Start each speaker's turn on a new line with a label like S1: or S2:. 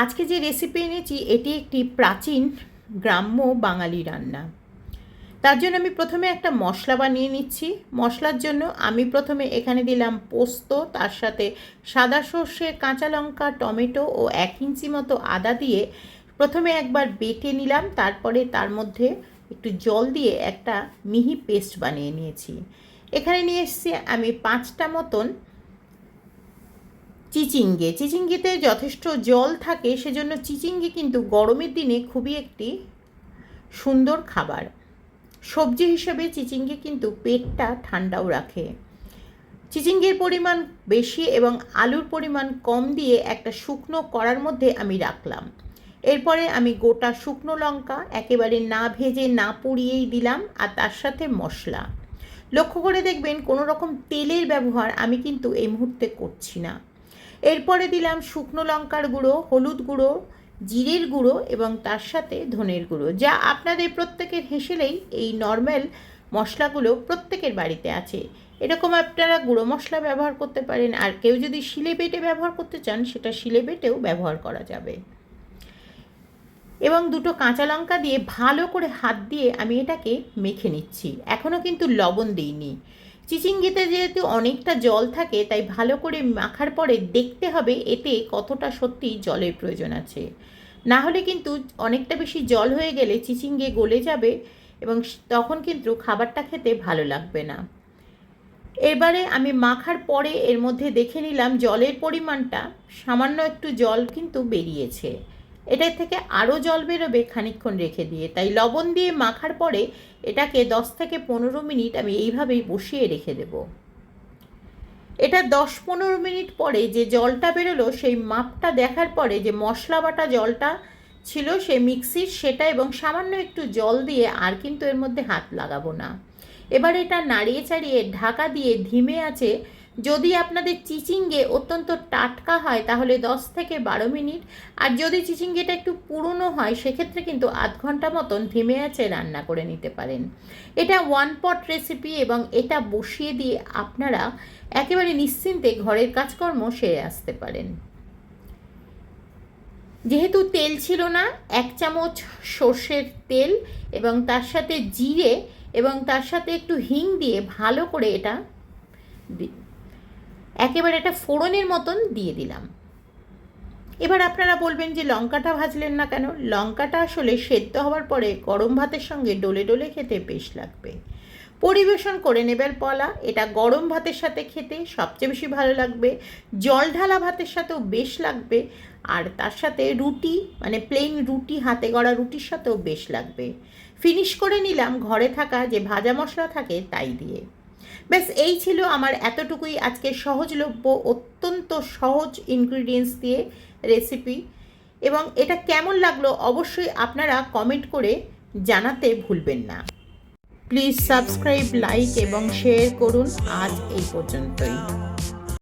S1: আজকে যে রেসিপি এনেছি এটি একটি প্রাচীন গ্রাম্য বাঙালি রান্না। তার জন্য আমি প্রথমে একটা মশলা বানিয়ে নিচ্ছি। মশলার জন্য আমি প্রথমে এখানে দিলাম পোস্ত, তার সাথে সাদা সর্ষে, কাঁচা লঙ্কা, টমেটো ও 1 ইঞ্চি মতো আদা দিয়ে প্রথমে একবার বেটে নিলাম। তারপরে তার মধ্যে একটু জল দিয়ে একটা মিহি পেস্ট বানিয়ে নিয়েছি। এখানে নিয়ে এসেছি আমি 5টা মতন চিচিঙ্গে। চিচিঙ্গিতে যথেষ্ট জল থাকে, সেজন্য চিচিঙ্গে কিন্তু গরমের দিনে খুবই একটি সুন্দর খাবার। সবজি হিসেবে চিচিঙ্গে কিন্তু পেটটা ঠান্ডাও রাখে। চিচিঙ্গের পরিমাণ বেশি এবং আলুর পরিমাণ কম দিয়ে একটা শুকনো কড়ার মধ্যে আমি রাখলাম। এরপরে আমি গোটা শুকনো লঙ্কা একেবারে না ভেজে না পুড়িয়েই দিলাম, আর তার সাথে মশলা। লক্ষ্য করে দেখবেন কোনো রকম তেলের ব্যবহার আমি কিন্তু এই মুহূর্তে করছি না। এরপরে দিলাম শুকনো লঙ্কার গুঁড়ো, হলুদ গুঁড়ো, জিরের গুঁড়ো এবং তার সাথে ধনের গুঁড়ো, যা আপনাদের প্রত্যেকের হেসেলেই এই নর্মাল মশলাগুলো প্রত্যেকের বাড়িতে আছে। এরকম আপনারা গুঁড়ো মশলা ব্যবহার করতে পারেন, আর কেউ যদি শিলে বেটে ব্যবহার করতে চান সেটা শিলে বেটেও ব্যবহার করা যাবে। এবং 2টো কাঁচা লঙ্কা দিয়ে ভালো করে হাত দিয়ে আমি এটাকে মেখে নিচ্ছি। এখনও কিন্তু লবণ দিইনি। চিচিঙ্গিতে যেহেতু অনেকটা জল থাকে, তাই ভালো করে মাখার পরে দেখতে হবে এতে কতটা সত্যি জলের প্রয়োজন আছে। না হলে কিন্তু অনেকটা বেশি জল হয়ে গেলে চিচিঙ্গে গলে যাবে এবং তখন কিন্তু খাবারটা খেতে ভালো লাগবে না। এবারে আমি মাখার পরে এর মধ্যে দেখে নিলাম জলের পরিমাণটা সামান্য একটু জল কিন্তু বেরিয়েছে। এটার থেকে আরও জল বেরোবে খানিকক্ষণ রেখে দিয়ে, তাই লবণ দিয়ে মাখার পরে এটাকে 10 থেকে 15 মিনিট আমি এইভাবেই বসিয়ে রেখে দেব। এটা 10-15 মিনিট পরে যে জলটা বেরোলো সেই মাপটা দেখার পরে যে মশলা বাটা জলটা ছিল সেই মিক্সির সেটা এবং সামান্য একটু জল দিয়ে আর কিন্তু এর মধ্যে হাত লাগাবো না। এবার এটা নাড়িয়ে চাড়িয়ে ঢাকা দিয়ে ধিমে আছে, যদি আপনাদের চিচিঙ্গে অত্যন্ত টাটকা হয় তাহলে 10 থেকে 12 মিনিট, আর যদি চিচিঙ্গেটা একটু পুরনো হয় সেক্ষেত্রে কিন্তু আধ ঘন্টা মতন ধিমে আছে রান্না করে নিতে পারেন। এটা 1 পট রেসিপি এবং এটা বসিয়ে দিয়ে আপনারা একেবারে নিশ্চিন্তে ঘরের কাজকর্ম সেরে আসতে পারেন। যেহেতু তেল ছিল না, 1 চামচ সর্ষের তেল এবং তার সাথে জিরে এবং তার সাথে একটু হিং দিয়ে ভালো করে এটা একেবারে এটা ফোড়নের মতন দিয়ে দিলাম। এবার আপনারা বলবেন যে লঙ্কাটা ভাজলেন না কেন? লঙ্কাটা আসলে সেদ্ধ হওয়ার পরে গরম ভাতের সঙ্গে ডলে ডলে খেতে বেশ লাগবে। পরিবেশন করে নেবার পালা। এটা গরম ভাতের সাথে খেতে সবচেয়ে বেশি ভালো লাগবে, জল ঢালা ভাতের সাথেও বেশ লাগবে, আর তার সাথে রুটি মানে প্লেন রুটি, হাতে গড়া রুটির সাথেও বেশ লাগবে। ফিনিশ করে নিলাম ঘরে থাকা যে ভাজা মশলা থাকে তাই দিয়ে। ব্যাস এই ছিল আমার এতটুকুই আজকে সহজলভ্য, অত্যন্ত সহজ ইনগ্রিডিয়েন্টস দিয়ে রেসিপি। এবং এটা কেমন লাগলো অবশ্যই আপনারা কমেন্ট করে জানাতে ভুলবেন না। প্লিজ সাবস্ক্রাইব, লাইক এবং শেয়ার করুন। আজ এই পর্যন্তই।